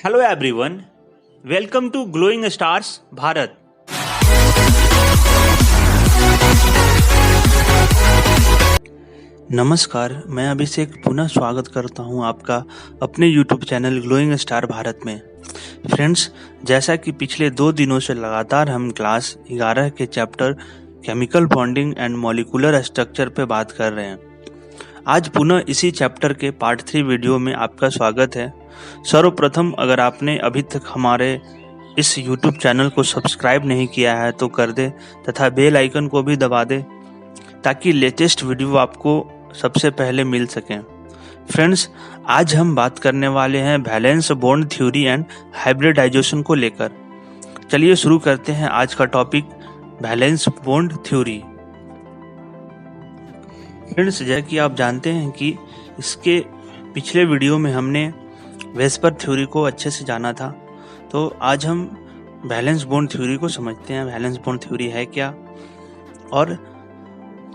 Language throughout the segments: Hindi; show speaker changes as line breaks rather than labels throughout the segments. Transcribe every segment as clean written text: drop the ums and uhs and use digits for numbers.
Hello everyone, welcome to Glowing Stars Bharat. नमस्कार, मैं अभिषेक पुनः स्वागत करता हूं आपका अपने YouTube channel glowing star Bharat में। फ्रेंड्स, जैसा कि पिछले 2 दिनों से लगातार हम क्लास 11 के chapter chemical bonding and molecular structure पे बात कर रहे हैं। आज पुनः इसी चैप्टर के पार्ट 3 वीडियो में आपका स्वागत है। सर्वप्रथम, अगर आपने अभी तक हमारे इस YouTube चैनल को सब्सक्राइब नहीं किया है तो कर दे तथा बेल आइकन को भी दबा दे ताकि लेटेस्ट वीडियो आपको सबसे पहले मिल सकें। फ्रेंड्स, आज हम बात करने वाले हैं valence bond theory and hybridization को लेकर। चलिए शुरू करते हैं आज का topic, valence bond theory. Friends, जैसा कि आप जानते हैं कि इसके पिछले वीडियो में हमने वेस्पर थ्योरी को अच्छे से जाना था, तो आज हम वैलेंस बॉन्ड थ्योरी को समझते हैं। वैलेंस बॉन्ड थ्योरी है क्या, और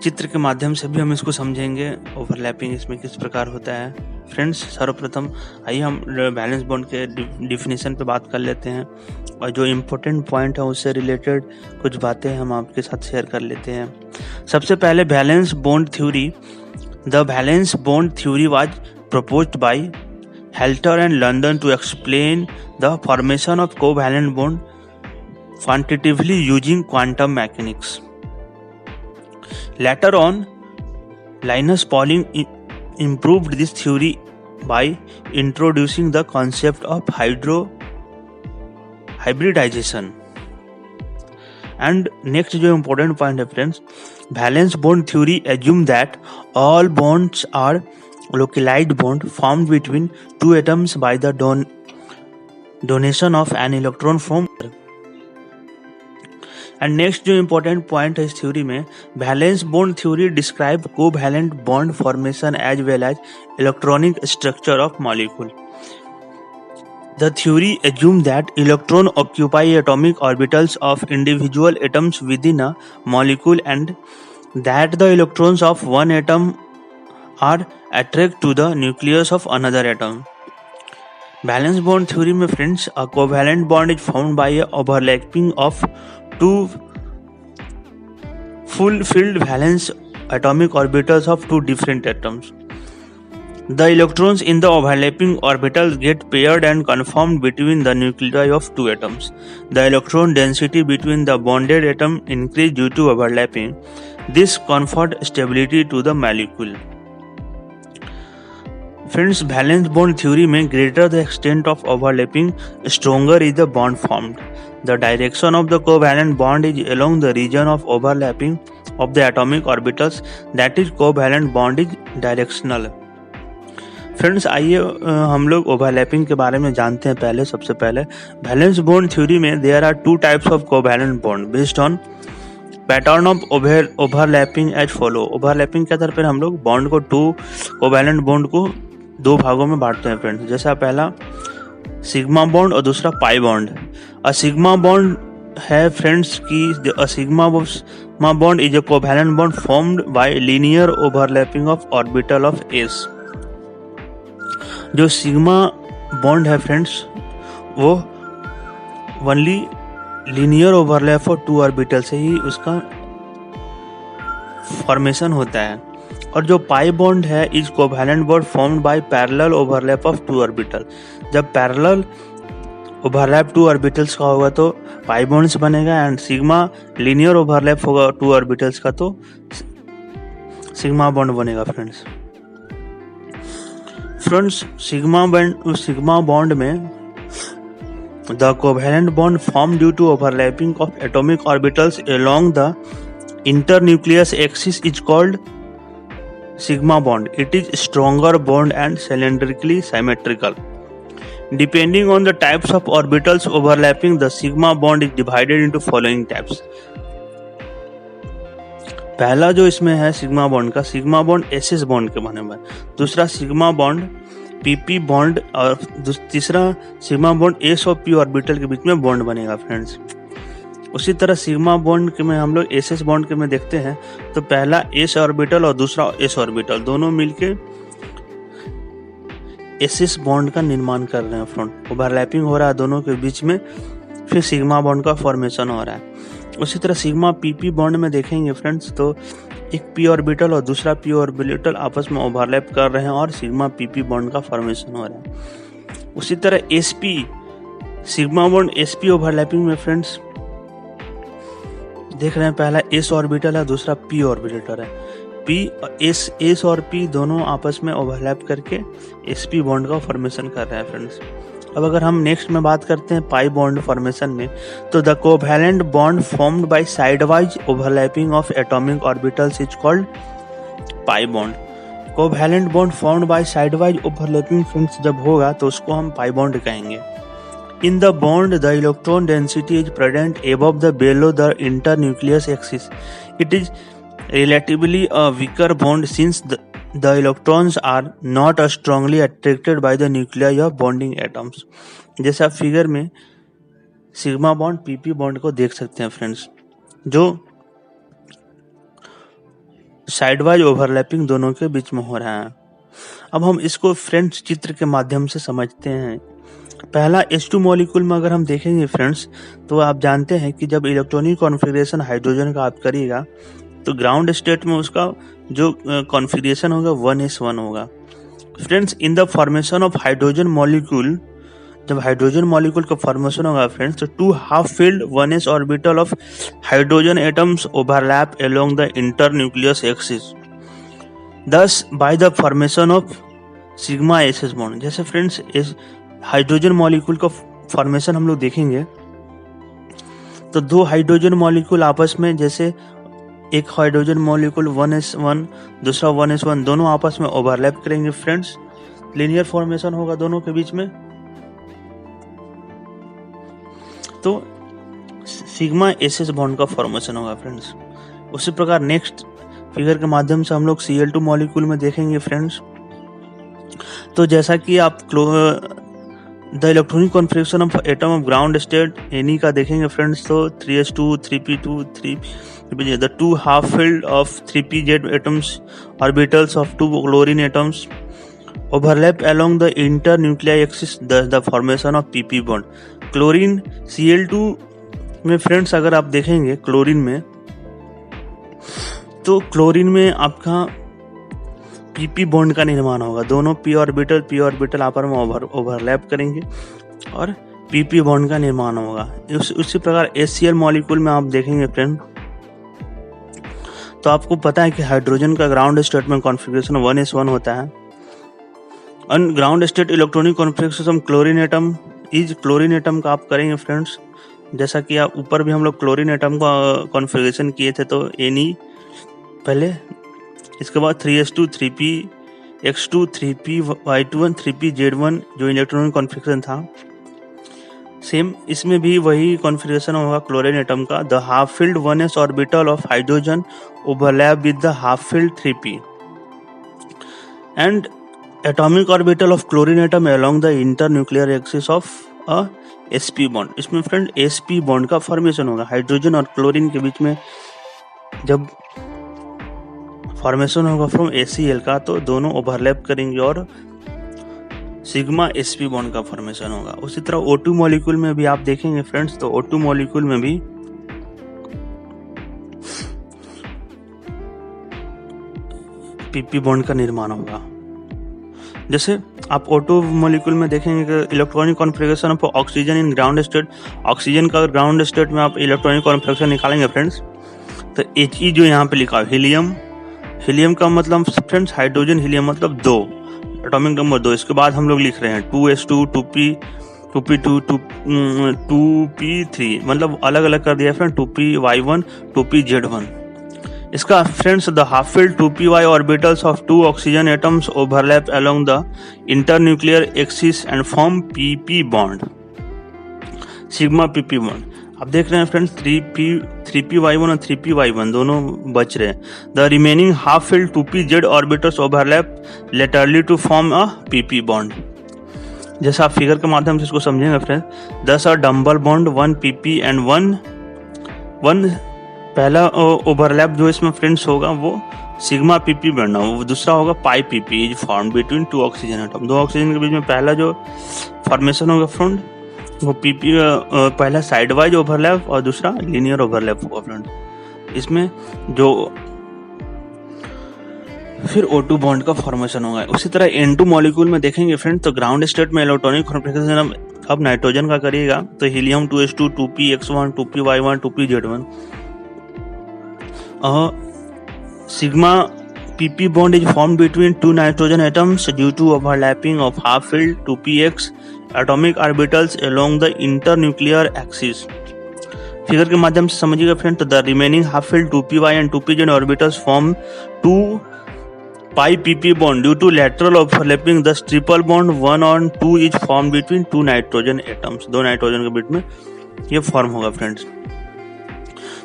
चित्र के माध्यम से भी हम इसको समझेंगे। ओवरलैपिंग इसमें किस प्रकार होता है। फ्रेंड्स, सर्वप्रथम आइए हम वैलेंस बॉन्ड के डिफिनेशन पे बात कर लेते हैं और जो इम्पोर्टेंट पॉइंट है उससे रिलेटेड कुछ बातें हम आपके साथ शेयर कर लेते हैं। सबसे पहले valence bond theory. The valence bond theory was proposed by Halter and London to explain the formation of covalent bond quantitatively using quantum mechanics. Later on, Linus Pauling improved this theory by introducing the concept of hybridization. And next जो important point है friends, valence bond theory assume that all bonds are localized bond formed between two atoms by the donation of an electron from। and next जो important point है इस theory में, valence bond theory describe covalent bond formation as well as electronic structure of molecule. The theory assume that electron occupy atomic orbitals of individual atoms within a molecule and that the electrons of one atom are attract to the nucleus of another atom. Valence bond theory में friends, a covalent bond is formed by a overlapping of two full-filled valence atomic orbitals of two different atoms. The electrons in the overlapping orbitals get paired and conformed between the nuclei of two atoms. The electron density between the bonded atom increase due to overlapping. This confers stability to the molecule. Friends, valence bond theory में greater the extent of overlapping, stronger is the bond formed. The direction of the covalent bond is along the region of overlapping of the atomic orbitals, that is covalent bond is directional. Friends, आइए हम लोग ओवरलैपिंग के बारे में जानते हैं। पहले सबसे पहले वैलेंस बॉन्ड थ्योरी में there are 2 types of covalent bond based on pattern of overlapping as follow. Overlapping के आधार पर हम लोग बॉन्ड को 2 कोवैलेंट बॉन्ड को 2 भागों में बांटते हैं फ्रेंड्स। जैसा पहला सिग्मा बॉन्ड और दूसरा pi bond. A sigma bond है फ्रेंड्स की a sigma bond is a covalent bond formed by linear overlapping of orbital of s. जो सिग्मा बॉन्ड है फ्रेंड्स, वो ओनली लीनियर ओवरलैप और 2 ऑर्बिटल से ही उसका फॉर्मेशन होता है। और जो पाई बॉन्ड है is covalent bond formed by parallel overlap of 2 orbital. जब पैरेलल ओवरलैप 2 ऑर्बिटल्स का होगा तो पाई बॉन्ड्स बनेगा, एंड सिग्मा लीनियर ओवरलैप होगा 2 ऑर्बिटल्स का तो सिग्मा बॉन्ड बनेगा फ्रेंड्स। सिग्मा बॉन्ड में the covalent bond form due to overlapping of atomic orbitals along the internucleus axis is called sigma bond. It is stronger bond and cylindrically symmetrical. Depending on the types of orbitals overlapping, the sigma bond is divided into following types. पहला जो इसमें है सिग्मा बॉन्ड का, सिग्मा बॉन्ड एसएस बॉन्ड के बने हुए। दूसरा सिग्मा बॉन्ड पीपी बॉन्ड, और तीसरा सिग्मा बॉन्ड एस और पी ऑर्बिटल के बीच में बॉन्ड बनेगा फ्रेंड्स। उसी तरह सिग्मा बॉन्ड के में हम लोग एस एस बॉन्ड के में देखते हैं तो पहला एस ऑर्बिटल और दूसरा एस ऑर्बिटल दोनों मिलके एसिस बॉन्ड का निर्माण कर रहे हैं फ्रेंड, ओवरलैपिंग हो रहा है दोनों के बीच में, फिर सिग्मा बॉन्ड का फॉर्मेशन हो रहा है। उसी तरह सिग्मा पीपी बॉन्ड में देखेंगे फ्रेंड्स तो एक पी ऑर्बिटल और दूसरा पी ऑर्बिटल आपस में ओवरलैप कर रहे हैं और सिग्मा पीपी बॉन्ड का फॉर्मेशन हो रहा है। उसी तरह SP sigma bond SP overlapping में फ्रेंड्स देख रहे हैं, पहला एस ऑर्बिटल है, दूसरा पी ऑर्बिटल है। पी एस और पी दोनों आपस में ओवरलैप करके एसपी बॉन्ड का फॉर्मेशन कर रहा है फ्रेंड्स। अब अगर हम नेक्स्ट में बात करते हैं पाई बॉन्ड फॉर्मेशन में, तो the covalent bond formed bye sideways overlapping of atomic orbitals is called pi bond. Covalent bond formed bye sideways overlapping friends जब होगा तो उसको हम पाई बॉन्ड कहेंगे। In the bond, the electron density is present above the below the internucleus axis. It is relatively a weaker bond since the electrons are not strongly attracted by the nuclei of bonding atoms. जैसे आप फिगर में सिग्मा बॉन्ड पीपी बॉन्ड को देख सकते हैं फ्रेंड्स, जो साइडवाइज ओवरलैपिंग दोनों के बीच में हो रहा है। अब हम इसको फ्रेंड्स चित्र के माध्यम से समझते हैं। पहला H2 मॉलिक्यूल में अगर हम देखेंगे फ्रेंड्स तो आप जानते हैं कि जब इलेक्ट्रॉनिक कॉन्फ़िगरेशन हाइड्रोजन का आप करिएगा तो ग्राउंड स्टेट में उसका जो कॉन्फ़िगरेशन होगा 1s1 होगा। Friends in the formation of hydrogen molecule, जब हाइड्रोजन मॉलिक्यूल का फॉर्मेशन होगा फ्रेंड्स तो 2 half filled 1s orbital of hydrogen atoms overlap along the internucleus axis, thus by the formation of sigma SS bond. जैसे फ्रेंड्स हाइड्रोजन मॉलिक्यूल का फॉर्मेशन हम लोग देखेंगे तो 2 हाइड्रोजन मॉलिक्यूल आपस में, जैसे एक हाइड्रोजन मॉलिक्यूल 1s1 दूसरा 1s1 दोनों आपस में ओवरलैप करेंगे फ्रेंड्स, लीनियर फॉर्मेशन होगा दोनों के बीच में, तो सिग्मा एसएस बॉन्ड का फॉर्मेशन होगा फ्रेंड्स। उसी प्रकार नेक्स्ट फिगर के माध्यम से हम लोग Cl2 मॉलिक्यूल में देखेंगे फ्रेंड्स, तो जैसा कि आप the electronic configuration of atom of ground state any का देखेंगे फ्रेंड्स तो 3s2 3p2 3p the 2 half field of 3pz atoms orbitals of 2 chlorine atoms overlap along the internuclear axis, thus the formation of pp bond. Chlorine Cl2 में फ्रेंड्स अगर आप देखेंगे क्लोरीन में, तो क्लोरीन में आपका पीपी बॉन्ड का निर्माण होगा, दोनों पी ऑर्बिटल आपस में ओवरलैप करेंगे और पीपी बॉन्ड का निर्माण होगा। उसी प्रकार HCl मॉलिक्यूल में आप देखेंगे फ्रेंड तो आपको पता है कि हाइड्रोजन का ग्राउंड स्टेट में कॉन्फ़िगरेशन 1s1 होता है। In ground state electronic configuration chlorine atom का आप करेंगे फ्रेंड्स, जैसा कि आप ऊपर भी हम लोग क्लोरीन एटम का कॉन्फ़िगरेशन किए थे तो Ni पहले, इसके बाद 3s2 3px2 3py21 3pz1 जो इलेक्ट्रॉनिक कॉन्फ़िगरेशन था, सेम इसमें भी वही कॉन्फ़िगरेशन होगा क्लोरीन एटम का। The half filled 1s orbital of hydrogen overlap with the half filled 3p and atomic orbital of chlorine atom along the internuclear axis of a sp bond. इसमें फ्रेंड sp बॉन्ड का फॉर्मेशन होगा, हाइड्रोजन और क्लोरीन के बीच में जब फॉर्मेशन होगा फ्रॉम HCl का तो दोनों ओवरलैप करेंगे और सिग्मा sp बॉन्ड का फॉर्मेशन होगा। उसी तरह O2 मॉलिक्यूल में भी आप देखेंगे फ्रेंड्स तो O2 मॉलिक्यूल में भी pp बॉन्ड का निर्माण होगा। जैसे आप O2 मॉलिक्यूल में देखेंगे कि electronic configuration of oxygen in ground state, oxygen का ग्राउंड स्टेट में आप इलेक्ट्रॉनिक कॉन्फ़िगरेशन निकालेंगे फ्रेंड्स तो He जो यहाँ पे लिखा है हीलियम का मतलब फ्रेंड्स हाइड्रोजन, हीलियम मतलब 2, एटॉमिक नंबर 2। इसके बाद हम लोग लिख रहे हैं 2s2 2p 2p2 2p3 मतलब अलग अलग कर दिया फ्रेंड 2py1 2pz1। इसका friends the half filled 2py orbitals of 2 oxygen atoms overlap along the internuclear axis and form pp bond, sigma pp bond. आप देख रहे हैं फ्रेंड्स 3py1 और 3py1 दोनों बच रहे हैं। The remaining half filled 2pz orbitals overlap laterally to form a pp bond. जैसा आप फिगर के माध्यम से इसको समझेंगे फ्रेंड्स, दस अ डबल बॉन्ड 1 pp एंड 1 पहला ओवरलैप जो इसमें फ्रेंड्स होगा वो सिग्मा पीपी बनना, वो दूसरा होगा pi PP is form between two oxygen atom. दो ऑक्सीजन के बीच में पहला जो फॉर्मेशन होगा फ्रेंड वो पीपी, पहला साइड वाइज ओवरलैप और दूसरा लीनियर ओवरलैप होगा फ्रेंड। इसमें जो फिर O2 बॉन्ड का फॉर्मेशन होगा। उसी तरह N2 मॉलिक्यूल में देखेंगे फ्रेंड तो ग्राउंड स्टेट में इलेक्ट्रॉनिक कॉन्फ़िगरेशन अब नाइट्रोजन का करिएगा तो helium 2s2, 2px1, 2py1, 2pz1। Sigma pp bond is formed between two nitrogen atoms due to overlapping of half-filled 2px atomic orbitals along the internuclear axis। Figure के माध्यम से समझिएगा फ्रेंड तो the remaining half-filled 2py and 2pz orbitals form 2 pi pp bond due to lateral overlapping। thus triple bond 1 on 2 is formed between two nitrogen atoms। दो नाइट्रोजन के बीच में ये फॉर्म होगा फ्रेंड्स।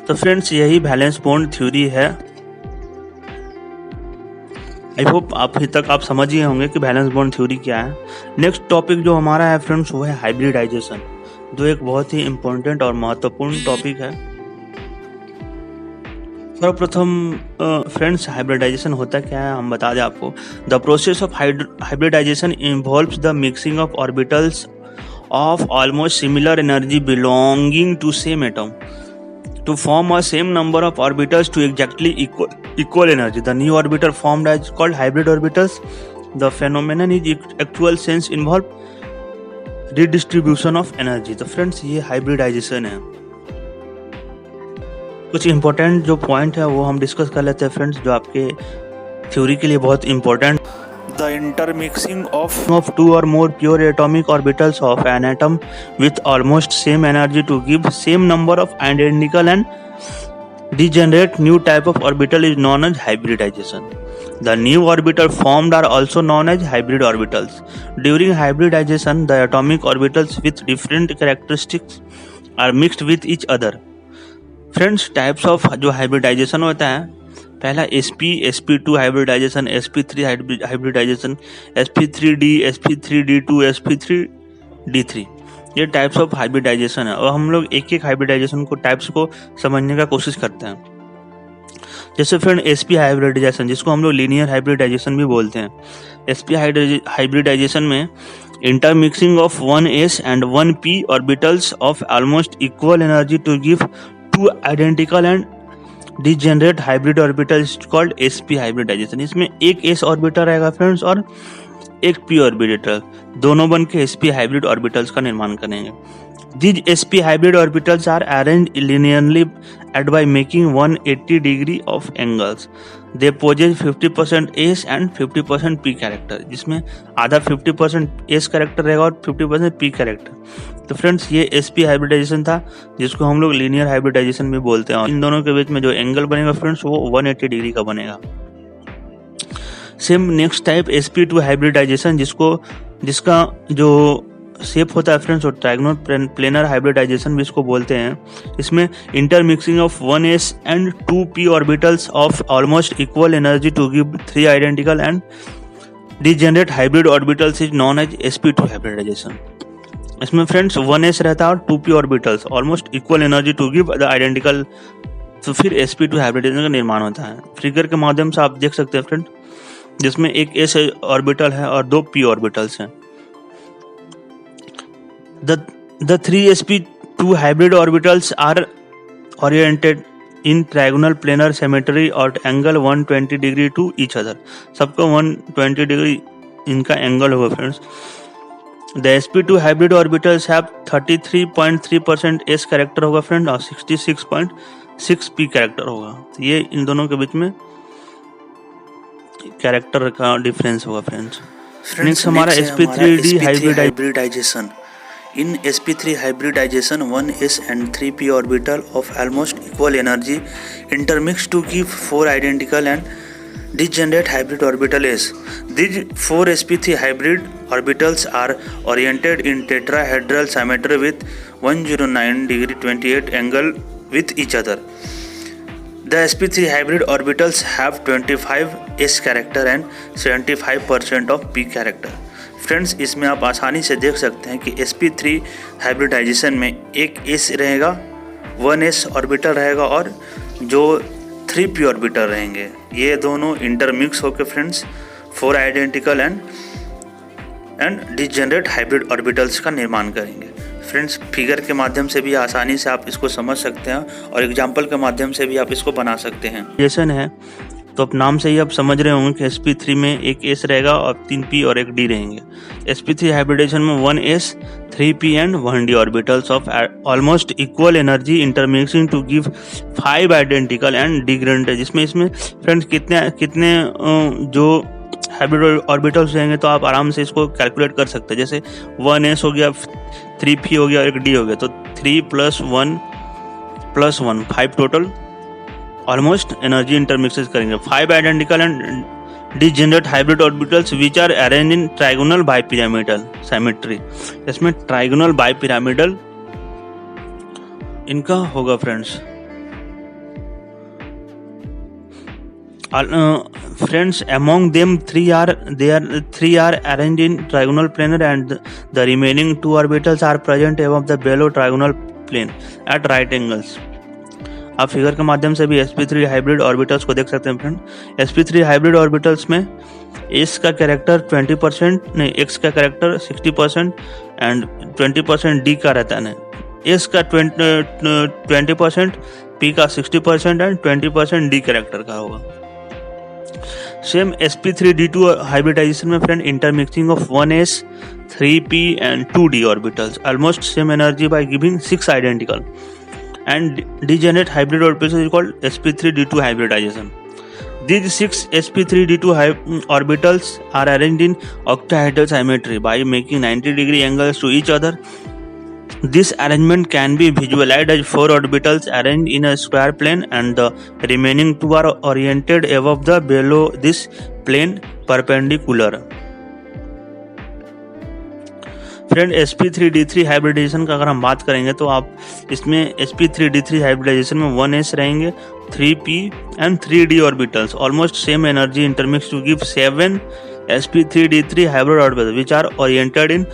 तो फ्रेंड्स यही वैलेंस बॉन्ड थ्योरी है। आई होप अभी तक आप समझ ही होंगे कि वैलेंस बॉन्ड थ्योरी क्या है। नेक्स्ट टॉपिक जो हमारा है फ्रेंड्स वो है हाइब्रिडाइजेशन, जो एक बहुत ही इम्पोर्टेंट और महत्वपूर्ण टॉपिक है। सर्वप्रथम फ्रेंड्स हाइब्रिडाइजेशन होता क्या है हम बता दें आपको। The process of hybridization involves the mixing of orbitals of almost similar energy belonging to same atom to form a same number of orbitals to exactly equal energy। The new orbital formed is called hybrid orbitals। The phenomenon is actual sense involve redistribution of energy। तो फ्रेंड्स ये हाइब्रिडाइजेशन है। कुछ इंपॉर्टेंट जो पॉइंट है वो हम डिस्कस कर लेते हैं फ्रेंड्स, जो आपके थ्योरी के लिए बहुत important. The intermixing of two or more pure atomic orbitals of an atom with almost same energy to give same number of identical and degenerate new type of orbital is known as hybridization। The new orbital formed are also known as hybrid orbitals। During hybridization, the atomic orbitals with different characteristics are mixed with each other। Friends, types of जो hybridization होता है, पहला sp sp2 hybridisation, sp3 hybridisation, sp3d sp3d2 sp3d3, ये टाइप्स ऑफ हाइब्रिडाइजेशन है। और हम लोग एक एक हाइब्रिडाइजेशन को टाइप्स को समझने का कोशिश करते हैं। जैसे फ्रेंड sp हाइब्रिडाइजेशन जिसको हम लोग लीनियर हाइब्रिडाइजेशन भी बोलते हैं। sp हाइब्रिडाइजेशन में intermixing of 1s and 1p orbitals of almost equal energy to give to identical and degenerate hybrid orbital called sp hybridization. इसमें एक s ऑर्बिटल रहेगा फ्रेंड्स और एक p ऑर्बिटल, दोनों बन के sp हाइब्रिड ऑर्बिटल्स का निर्माण करेंगे। These sp hybrid orbitals are arranged linearly at by making 180 degree of angles। They possess 50% s and 50% p character, जिसमें आधा 50% s कैरेक्टर रहेगा और 50% p कैरेक्टर। तो फ्रेंड्स ये sp हाइब्रिडाइजेशन था जिसको हम लोग लीनियर हाइब्रिडाइजेशन भी बोलते हैं। इन दोनों के बीच में जो एंगल बनेगा फ्रेंड्स वो 180 डिग्री का बनेगा। Same next type sp2 hybridisation जिसका जो शेप होता है फ्रेंड्स और ट्रायगोनल प्लेनर हाइब्रिडाइजेशन भी इसको बोलते हैं। इसमें intermixing of 1s and 2p orbitals of almost equal energy to give 3 identical and degenerate hybrid orbitals is known as sp2 hybridization. इसमें फ्रेंड्स 1s रहता है और 2p orbitals almost equal energy to give the identical, तो फिर sp2 हाइब्रिडाइजेशन का निर्माण होता है। फिगर के माध्यम से आप देख सकते हैं फ्रेंड, जिसमें एक s ऑर्बिटल है और 2 p ऑर्बिटल्स हैं। The 3 sp2 hybrid orbitals are oriented in trigonal planar symmetry at angle 120 degree to each other। सबका 120 डिग्री इनका एंगल होगा friends. The sp2 hybrid orbitals have 33.3% s character होगा फ्रेंड और 66.6 p कैरेक्टर होगा। ये इन दोनों के बीच में कैरेक्टर का डिफरेंस होगा फ्रेंड्स। नेक्स्ट हमारा sp3d hybridization. In sp3 hybridization, 1s and 3p orbital of almost equal energy intermix to give 4 identical and degenerate hybrid orbital s। These 4 sp3 hybrid orbitals are oriented in tetrahedral symmetry with 109 degree 28 angle with each other। The sp3 hybrid orbitals have 25 s character and 75% of p character। Friends इसमें आप आसानी से देख सकते हैं कि sp3 हाइब्रिडाइजेशन में एक s रहेगा, 1s ऑर्बिटल रहेगा और जो 3p ऑर्बिटल रहेंगे। ये दोनों इंटरमिक्स होकर friends 4 identical and degenerate hybrid orbitals का निर्माण करेंगे। फ्रेंड्स फिगर के माध्यम से भी आसानी से आप इसको समझ सकते हैं और एग्जाम्पल के माध्यम से भी आप इसको बना सकते हैं। रिलेशन है तो अब नाम से ही आप समझ रहे होंगे कि sp3 में एक s रहेगा और 3 p और एक d रहेंगे। sp3 हाइब्रिडेशन में 1 s 3 p and 1 d orbitals of almost equal energy intermixing to give 5 identical and degraded. जिसमें इसमें फ्रेंड्स कितने जो हाइब्रिड ऑर्बिटल्स रहेंगे तो आप आराम से इसको कैलकुलेट कर सकते हैं। जैसे 1s हो गया, 3p हो गया और एक d हो गया, तो 3 + 1 5 टोटल ऑलमोस्ट एनर्जी इंटरमिक्सेस करेंगे। 5 identical and degenerate hybrid orbitals which are arrange in trigonal bipyramidal symmetry. इसमें ट्राइगोनल बाइपिरामिडल इनका होगा friends. Friends, among them three are arranged in trigonal plane and the remaining 2 orbitals are present above the below trigonal plane at right angles. आप फिगर के माध्यम से भी sp3 हाइब्रिड ऑर्बिटल्स को देख सकते हैं फ्रेंड। sp3 हाइब्रिड ऑर्बिटल्स में s का कैरेक्टर 20% नहीं, x का कैरेक्टर 60% एंड 20% d का रहता है। s का 20%, p का 60% एंड 20% d कैरेक्टर का होगा। सेम sp3d2 हाइब्रिडाइजेशन में friend intermixing of 1s 3p and 2d orbitals almost same energy by giving 6 identical and degenerate hybrid orbitals is called sp3d2 hybridization. These 6 sp3d2 orbitals are arranged in octahedral symmetry by making 90-degree angles to each other. This arrangement can be visualized as 4 orbitals arranged in a square plane and the remaining 2 are oriented above the below this plane perpendicular. Friend sp3d3 hybridization का अगर हम बात करेंगे तो आप इसमें sp3d3 हाइब्रिडाइजेशन में 1s रहेंगे, 3p and 3d orbitals almost same energy intermix to give 7 sp3d3 hybrid orbitals which are oriented in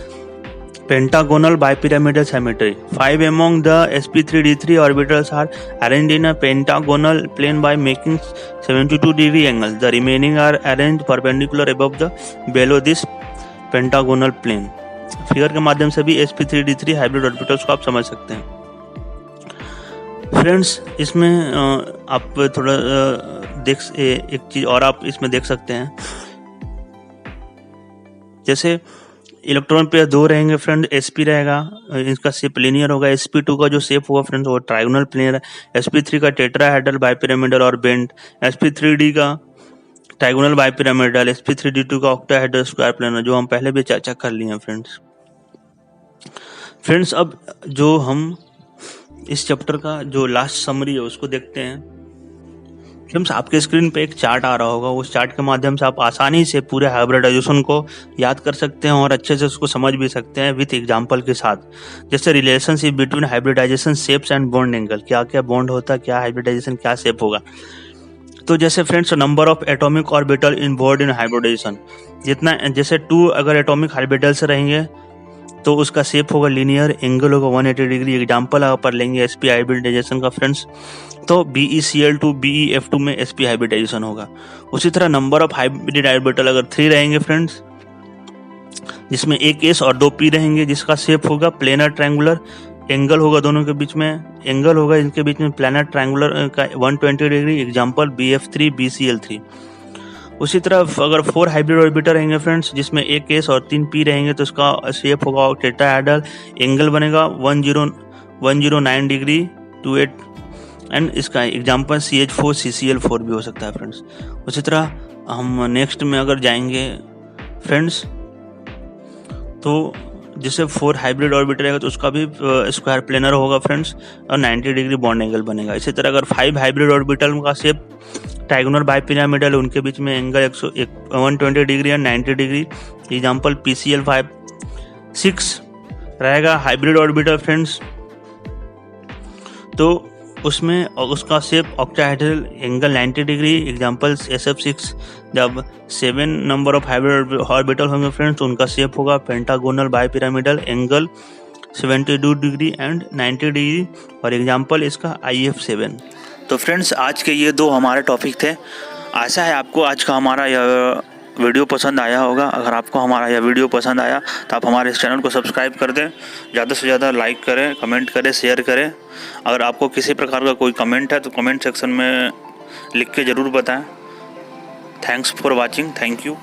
pentagonal bipyramidal symmetry. 5 among the sp3d3 orbitals are arranged in a pentagonal plane by making 72-degree angles. The remaining are arranged perpendicular above the below this pentagonal plane. Figure के माध्यम से भी sp3d3 हाइब्रिड ऑर्बिटल्स को आप समझ सकते हैं। फ्रेंड्स इसमें आप थोड़ा एक चीज और आप इसमें देख सकते हैं, जैसे इलेक्ट्रॉन पेयर 2 रहेंगे फ्रेंड, sp रहेगा, इसका शेप लीनियर होगा। sp2 का जो शेप होगा फ्रेंड्स वो ट्राइगोनल प्लेन है। sp3 का टेट्राहेड्रल बाइपिरामिडल और बेंड, sp3d का ट्राइगोनल बाइपिरामिडल, sp3d2 का ऑक्टाहेड्रल स्क्वायर प्लेन, जो हम पहले भी चर्चा कर लिए हैं फ्रेंड्स। अब जो हम इस चैप्टर का जो लास्ट समरी है उसको देखते हैं। फ्रेंड्स आपके स्क्रीन पे एक चार्ट आ रहा होगा, उस चार्ट के माध्यम से आप आसानी से पूरे हाइब्रिडाइजेशन को याद कर सकते हैं और अच्छे से उसको समझ भी सकते हैं विथ एग्जांपल के साथ। जैसे relationship between hybridization shapes and bond angle, क्या क्या बॉन्ड होता है, क्या हाइब्रिडाइजेशन क्या शेप होगा। तो जैसे friends number of atomic orbital involved in hybridization, जितना जैसे 2 अगर एटॉमिक ऑर्बिटल्स रहेंगे तो उसका शेप होगा लीनियर, एंगल होगा 180 डिग्री। एग्जांपल पर लेंगे sp हाइब्रिडाइजेशन का फ्रेंड्स, तो BeCl2 BeF2 में sp हाइब्रिडाइजेशन होगा। उसी तरह नंबर ऑफ हाइब्रिड ऑर्बिटल अगर 3 रहेंगे फ्रेंड्स, जिसमें एक s और 2 p रहेंगे, जिसका शेप होगा प्लेनर ट्रायंगुलर, एंगल होगा दोनों के बीच में, एंगल होगा इनके बीच में प्लेनर ट्रायंगुलर का 120 डिग्री। Example BF3 BCl3। उसी तरह अगर 4 हाइब्रिड ऑर्बिटल रहेंगे फ्रेंड्स, जिसमें एक s और 3 p रहेंगे, तो इसका शेप होगा टेट्राहेड्रल, एंगल बनेगा 109 डिग्री 28 एंड इसका एग्जांपल CH4 CCl4 भी हो सकता है फ्रेंड्स। उसी तरह हम नेक्स्ट में अगर जाएंगे फ्रेंड्स, तो जैसे 4 हाइब्रिड ऑर्बिटल रहेगा तो उसका भी स्क्वायर प्लेनर होगा फ्रेंड्स और 90 डिग्री बॉन्ड एंगल बनेगा। इसी तरह अगर 5 हाइब्रिड ऑर्बिटल का शेप ट्राइगोनल बाइपिरामिडल, उनके बीच में एंगल 120 डिग्री और 90 डिग्री। Example PCl5। 6 रहेगा हाइब्रिड ऑर्बिटल फ्रेंड्स, तो उसमें उसका shape octahedral, angle 90 degree. Example SF6। जब 7 नंबर ऑफ हाइब्रिड ऑर्बिटल होंगे फ्रेंड्स, तो उनका शेप होगा pentagonal bipyramidal, angle 72 degree and 90 degree और एग्जांपल इसका IF7। तो फ्रेंड्स आज के ये 2 हमारे टॉपिक थे। आशा है आपको आज का हमारा यह वीडियो पसंद आया होगा। अगर आपको हमारा यह वीडियो पसंद आया तो आप हमारे इस चैनल को सब्सक्राइब कर दें, ज़्यादा से ज़्यादा लाइक करें, कमेंट करें, शेयर करें। अगर आपको किसी प्रकार का कोई कमेंट है तो कमेंट सेक्शन में लिख के ज़रूर बताएं। Thanks for watching. Thank you.